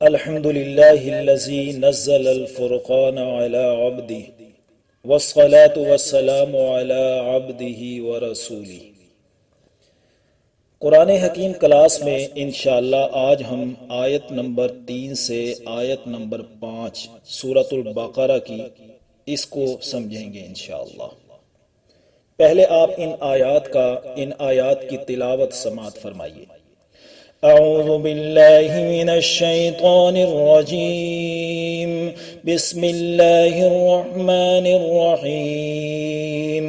الحمد لله الذي نزل الفرقان على عبده والصلاة والسلام على عبده ورسوله۔ قرآن حکیم کلاس میں انشاءاللہ آج ہم آیت نمبر 3 سے آیت نمبر 5 سورۃ البقرہ کی اس کو سمجھیں گے انشاءاللہ۔ پہلے آپ ان آیات کی تلاوت سماعت فرمائیے۔ اعوذ باللہ من الشیطان الرجیم، بسم اللہ الرحمن الرحیم۔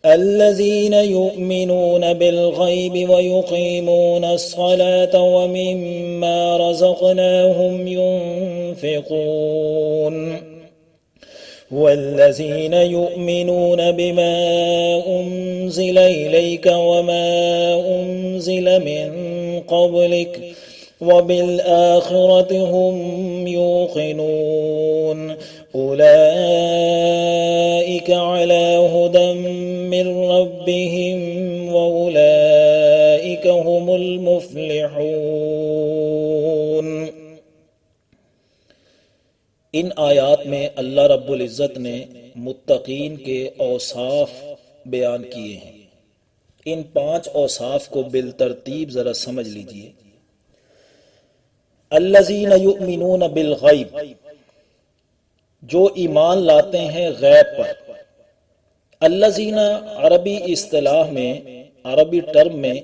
الذین یؤمنون بالغیب ویقیمون الصلاة ومما رزقناہم ينفقون۔ والذین یؤمنون بما انزل الیک وما انزل من قبلک وبالآخرة هم يوقنون أولئك على هدى من ربهم وأولئك هم المفلحون۔ ان آیات میں اللہ رب العزت نے متقین کے اوصاف بیان کیے ہیں۔ ان 5 اوصاف کو بالترتیب ذرا سمجھ لیجئے۔ الذین یؤمنون بالغیب، جو ایمان لاتے ہیں غیب پر۔ الذین عربی اصطلاح میں، عربی ٹرم میں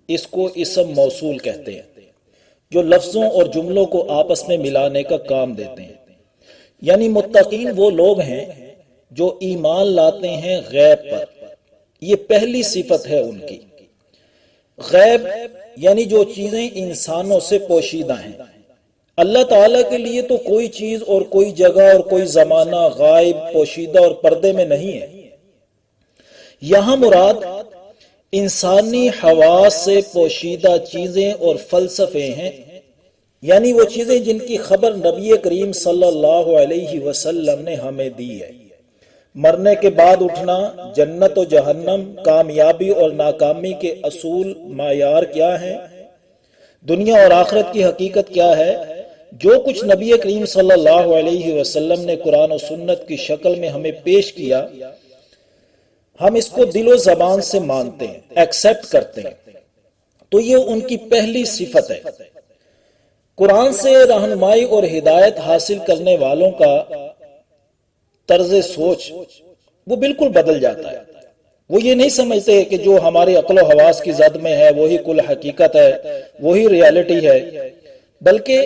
اس کو اسم موصول کہتے ہیں، جو لفظوں اور جملوں کو آپس میں ملانے کا کام دیتے ہیں۔ یعنی متقین وہ لوگ ہیں جو ایمان لاتے ہیں غیب پر، یہ پہلی صفت ہے ان کی۔ غیب یعنی جو چیزیں انسانوں سے پوشیدہ ہیں۔ اللہ تعالیٰ کے لیے تو کوئی چیز اور کوئی جگہ اور کوئی زمانہ غائب، پوشیدہ اور پردے میں نہیں ہے۔ یہاں مراد انسانی حواس سے پوشیدہ چیزیں اور فلسفے ہیں، یعنی وہ چیزیں جن کی خبر نبی کریم صلی اللہ علیہ وسلم نے ہمیں دی ہے۔ مرنے کے بعد اٹھنا، جنت و جہنم، کامیابی اور ناکامی کے اصول معیار کیا ہیں، دنیا اور آخرت کی حقیقت کیا ہے، جو کچھ نبی کریم صلی اللہ علیہ وسلم نے قرآن و سنت کی شکل میں ہمیں پیش کیا، ہم اس کو دل و زبان سے مانتے ہیں، ایکسپٹ کرتے ہیں۔ تو یہ ان کی پہلی صفت ہے۔ قرآن سے رہنمائی اور ہدایت حاصل کرنے والوں کا طرز سوچ وہ بالکل بدل جاتا ہے۔ وہ یہ نہیں سمجھتے کہ جو ہماری عقل و حواس کی زد میں ہے وہی کل حقیقت ہے، وہی ریالٹی ہے، بلکہ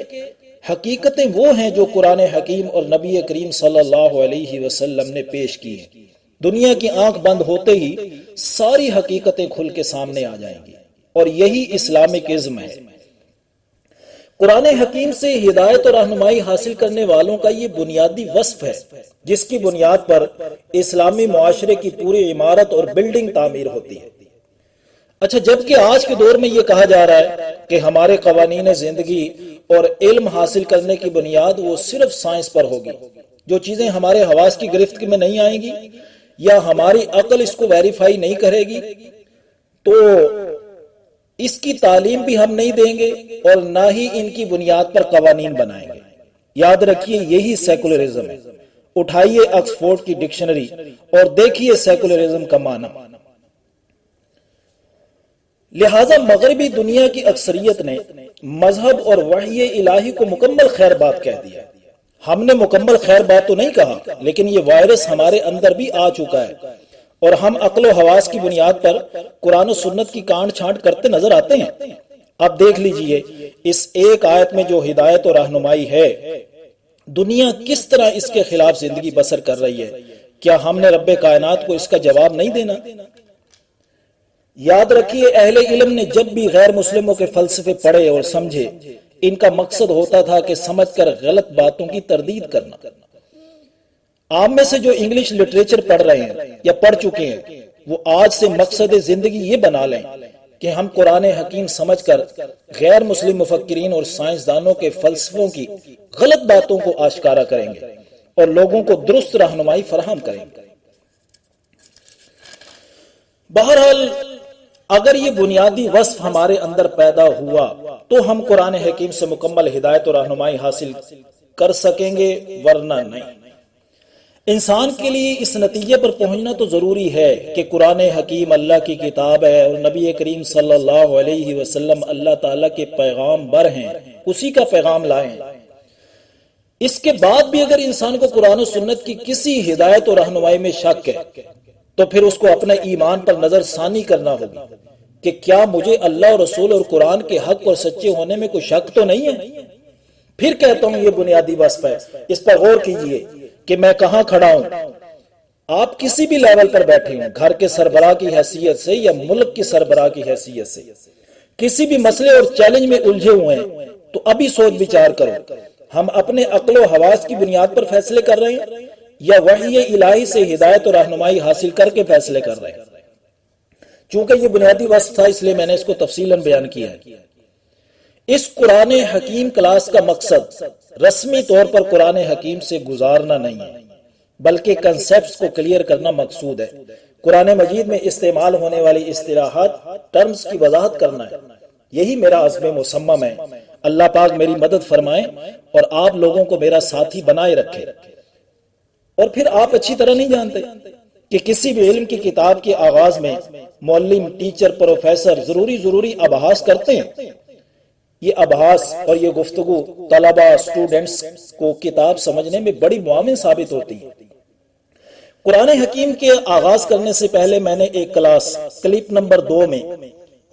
حقیقتیں وہ ہیں جو قرآن حکیم اور نبی کریم صلی اللہ علیہ وسلم نے پیش کی ہیں۔ دنیا کی آنکھ بند ہوتے ہی ساری حقیقتیں کھل کے سامنے آ جائیں گی، اور یہی اسلامک ازم ہے۔ قرآن حکیم سے ہدایت اور رہنمائی حاصل کرنے والوں کا یہ بنیادی وصف ہے، جس کی بنیاد پر اسلامی معاشرے کی پوری عمارت اور بلڈنگ تعمیر ہوتی ہے۔ اچھا، جبکہ آج کے دور میں یہ کہا جا رہا ہے کہ ہمارے قوانین زندگی اور علم حاصل کرنے کی بنیاد وہ صرف سائنس پر ہوگی، جو چیزیں ہمارے حواس کی گرفت میں نہیں آئیں گی یا ہماری عقل اس کو ویریفائی نہیں کرے گی، تو اس کی تعلیم بھی ہم نہیں دیں گے اور نہ ہی ان کی بنیاد پر قوانین بنائیں گے۔ یاد رکھیے، یہی سیکولرزم ہے۔ اٹھائیے آکسفورڈ کی ڈکشنری اور دیکھیے سیکولرزم کا معنی۔ لہذا مغربی دنیا کی اکثریت نے مذہب اور وحی الہی کو مکمل خیر بات کہہ دیا۔ ہم نے مکمل خیر بات تو نہیں کہا، لیکن یہ وائرس ہمارے اندر بھی آ چکا ہے، اور ہم عقل و حواس کی بنیاد پر قرآن و سنت کی کانٹ چھانٹ کرتے نظر آتے ہیں۔ اب دیکھ لیجئے اس ایک آیت میں جو ہدایت و رہنمائی ہے، دنیا کس طرح اس کے خلاف زندگی بسر کر رہی ہے۔ کیا ہم نے رب کائنات کو اس کا جواب نہیں دینا؟ یاد رکھیے، اہل علم نے جب بھی غیر مسلموں کے فلسفے پڑھے اور سمجھے، ان کا مقصد ہوتا تھا کہ سمجھ کر غلط باتوں کی تردید کرنا۔ عام میں سے جو انگلش لٹریچر پڑھ رہے ہیں یا پڑھ چکے ہیں، وہ آج سے مقصد زندگی یہ بنا لیں کہ ہم قرآن حکیم سمجھ کر غیر مسلم مفکرین اور سائنسدانوں کے فلسفوں کی غلط باتوں کو آشکارا کریں گے اور لوگوں کو درست رہنمائی فراہم کریں گے۔ بہرحال اگر یہ بنیادی وصف ہمارے اندر پیدا ہوا تو ہم قرآن حکیم سے مکمل ہدایت اور رہنمائی حاصل کر سکیں گے، ورنہ نہیں۔ انسان کے لیے اس نتیجے پر پہنچنا تو ضروری ہے کہ قرآن حکیم اللہ کی کتاب ہے اور نبی کریم صلی اللہ علیہ وسلم اللہ تعالیٰ کے پیغام بر ہیں، اسی کا پیغام لائیں۔ اس کے بعد بھی اگر انسان کو قرآن و سنت کی کسی ہدایت اور رہنمائی میں شک ہے تو پھر اس کو اپنے ایمان پر نظر ثانی کرنا ہوگی کہ کیا مجھے اللہ اور رسول اور قرآن کے حق اور سچے ہونے میں کوئی شک تو نہیں ہے۔ پھر کہتا ہوں یہ بنیادی وصف ہے، اس پر غور کیجئے کہ میں کہاں کھڑا ہوں۔ آپ کسی بھی لیول پر بیٹھے ہوں، گھر کے سربراہ کی حیثیت سے یا ملک کی سربراہ کی حیثیت سے، کسی بھی مسئلے اور چیلنج میں الجھے ہوئے ہیں تو ابھی سوچ بچار کرو، ہم اپنے عقل و حواس کی بنیاد پر فیصلے کر رہے ہیں یا وحی الہی سے ہدایت اور رہنمائی حاصل کر کے فیصلے کر رہے ہیں؟ چونکہ یہ بنیادی وصف تھا اس لیے میں نے اس کو تفصیلاً بیان کیا ہے۔ اس قرآن حکیم کلاس کا مقصد رسمی طور پر قرآن حکیم سے گزارنا نہیں ہے، بلکہ کنسیپٹس کو کلیئر کرنا مقصود ہے۔ قرآن مجید میں استعمال ہونے والی اصطلاحات، ٹرمز کی وضاحت کرنا ہے، یہی میرا عزم مصمم ہے۔ اللہ پاک میری مدد فرمائے اور آپ لوگوں کو میرا ساتھی بنائے رکھے۔ اور پھر آپ اچھی طرح نہیں جانتے کہ کسی بھی علم کی کتاب کے آغاز میں معلم، ٹیچر، پروفیسر ضروری ابحاث کرتے ہیں۔ یہ ابحاث اور یہ گفتگو طلباء، اسٹوڈنٹس کو کتاب سمجھنے میں بڑی معاون ثابت ہوتی ہے۔ قرآن حکیم کے آغاز کرنے سے پہلے میں نے ایک کلاس کلپ نمبر 2 میں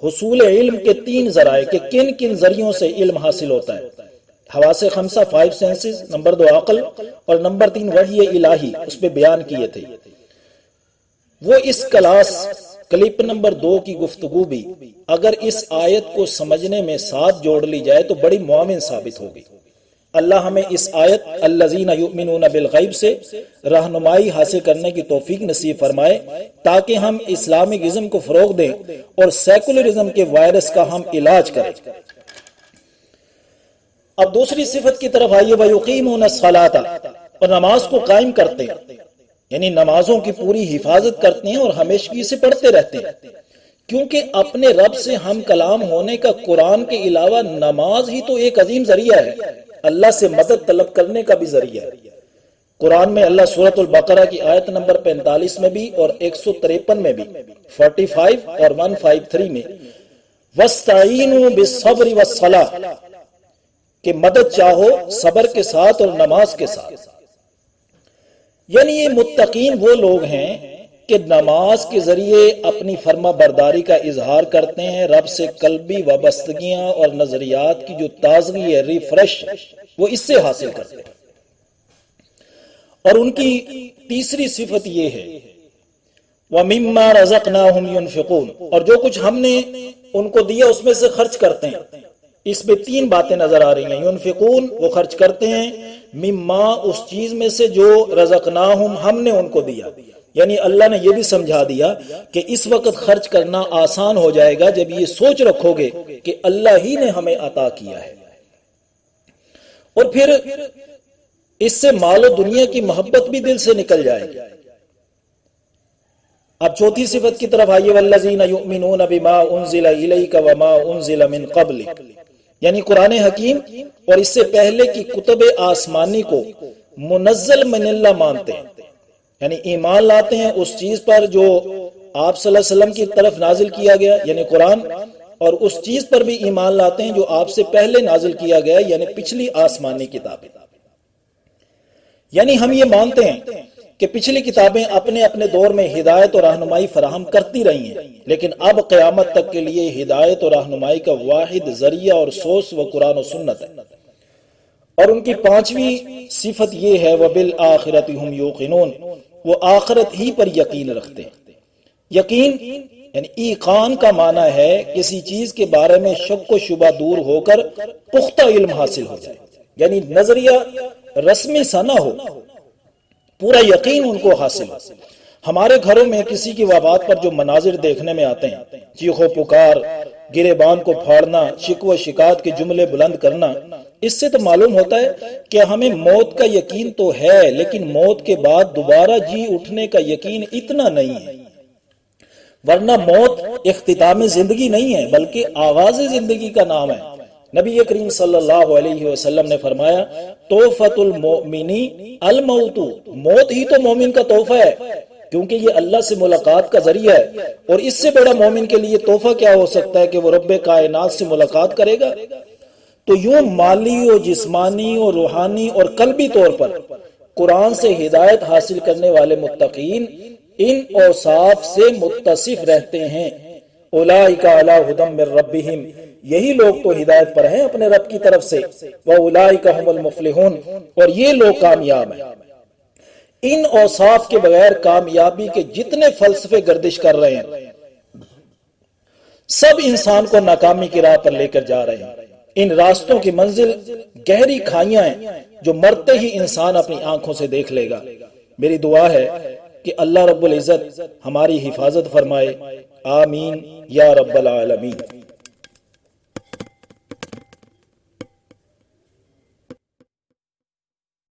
حصول علم کے 3 ذرائع کہ کن کن ذریعوں سے علم حاصل ہوتا ہے، حواس خمسہ 5 سینسز، نمبر 2 عقل اور نمبر 3 وحی الہی، اس پہ بیان کیے تھے۔ وہ اس کلاس کلپ نمبر 2 کی گفتگو بھی اگر اس آیت کو سمجھنے میں ساتھ جوڑ لی جائے تو بڑی معاون ثابت ہوگی۔ اللہ ہمیں اس آیت الذین یؤمنون بالغیب سے رہنمائی حاصل کرنے کی توفیق نصیب فرمائے تاکہ ہم اسلامک ازم کو فروغ دیں اور سیکولرزم کے وائرس کا ہم علاج کریں۔ اب دوسری صفت کی طرف آئیے، وَيُقِيمُونَ الصَّلَاةَ، اور نماز کو قائم کرتے ہیں، یعنی نمازوں کی پوری حفاظت کرتے ہیں اور ہمیشگی سے پڑھتے رہتے ہیں، کیونکہ اپنے رب سے ہم کلام ہونے کا قرآن کے علاوہ نماز ہی تو ایک عظیم ذریعہ ہے، اللہ سے مدد طلب کرنے کا بھی ذریعہ ہے۔ قرآن میں اللہ سورۃ البقرہ کی آیت نمبر 45 میں بھی اور 153 میں بھی، 45 اور 153 میں وَاسْتَعِينُوا بِالصَّبْرِ وَالصَّلَاةِ، کہ مدد چاہو صبر کے ساتھ اور نماز کے ساتھ۔ یعنی یہ متقین وہ لوگ ہیں کہ نماز کے ذریعے اپنی فرما برداری کا اظہار کرتے ہیں، رب سے قلبی وابستگیاں اور نظریات کی جو تازگی ہے، ریفریش، وہ اس سے حاصل کرتے ہیں۔ اور ان کی تیسری صفت یہ ہے وَمِمَّا رَزَقْنَاهُمْ يُنْفِقُونَ، اور جو کچھ ہم نے ان کو دیا اس میں سے خرچ کرتے ہیں۔ اس میں 3 باتیں نظر آ رہی ہیں، ينفقون وہ خرچ کرتے ہیں، مما اس چیز میں سے جو رزقناہم ہم نے ان کو دیا، یعنی اللہ نے یہ بھی سمجھا دیا کہ اس وقت خرچ کرنا آسان ہو جائے گا جب یہ سوچ رکھو گے کہ اللہ ہی نے ہمیں عطا کیا ہے، اور پھر اس سے مال و دنیا کی محبت بھی دل سے نکل جائے گی۔ اب چوتھی صفت کی طرف آئیے، والذین یؤمنون بما انزل الیک وما انزل من قبلک، یعنی قرآن حکیم اور اس سے پہلے کی کتب آسمانی کو منزل من اللہ مانتے ہیں، یعنی ایمان لاتے ہیں اس چیز پر جو آپ صلی اللہ علیہ وسلم کی طرف نازل کیا گیا یعنی قرآن، اور اس چیز پر بھی ایمان لاتے ہیں جو آپ سے پہلے نازل کیا گیا یعنی پچھلی آسمانی کتابیں۔ یعنی ہم یہ مانتے ہیں کہ پچھلی کتابیں اپنے اپنے دور میں ہدایت اور رہنمائی فراہم کرتی رہی ہیں، لیکن اب قیامت تک کے لیے ہدایت اور رہنمائی کا واحد ذریعہ اور سورس وہ قرآن و سنت ہے۔ اور ان کی 5ویں صفت یہ ہے وَبِالْآخِرَةِ هُمْ يُوقِنُونَ، وہ آخرت ہی پر یقین رکھتے ہیں۔ یقین یعنی ایقان کا معنی ہے کسی چیز کے بارے میں شک و شبہ دور ہو کر پختہ علم حاصل ہو جائے، یعنی نظریہ رسمی سا نہ ہو، پورا یقین ان کو حاصل ہو۔ ہمارے گھروں میں کسی کی وفات پر جو مناظر دیکھنے میں آتے ہیں، چیخو پکار، گریبان کو پھاڑنا، شکوہ شکایت کے جملے بلند کرنا، اس سے تو معلوم ہوتا ہے کہ ہمیں موت کا یقین تو ہے لیکن موت کے بعد دوبارہ جی اٹھنے کا یقین اتنا نہیں ہے۔ ورنہ موت اختتام زندگی نہیں ہے بلکہ آغاز زندگی کا نام ہے۔ نبی کریم صلی اللہ علیہ وسلم نے فرمایا تحفۃ المؤمنی الموت، موت ہی تو مومن کا تحفہ ہے، کیونکہ یہ اللہ سے ملاقات کا ذریعہ ہے، اور اس سے بڑا مومن کے لیے تحفہ کیا ہو سکتا ہے کہ وہ رب کائنات سے ملاقات کرے گا۔ تو یوں مالی اور جسمانی اور روحانی اور قلبی طور پر قرآن سے ہدایت حاصل کرنے والے متقین ان اوصاف سے متصف رہتے ہیں۔ اولئک علی ھدی من ربہم، یہی لوگ تو ہدایت پر ہیں اپنے رب کی طرف سے، واولئک ھم المفلحون، اور یہ لوگ کامیاب ہیں۔ ان اوصاف کے بغیر کامیابی کے جتنے فلسفے گردش کر رہے ہیں سب انسان کو ناکامی کی راہ پر لے کر جا رہے ہیں۔ ان راستوں کی منزل گہری کھائیاں ہیں جو مرتے ہی انسان اپنی آنکھوں سے دیکھ لے گا۔ میری دعا ہے کہ اللہ رب العزت ہماری حفاظت فرمائے، آمین یا رب العالمین۔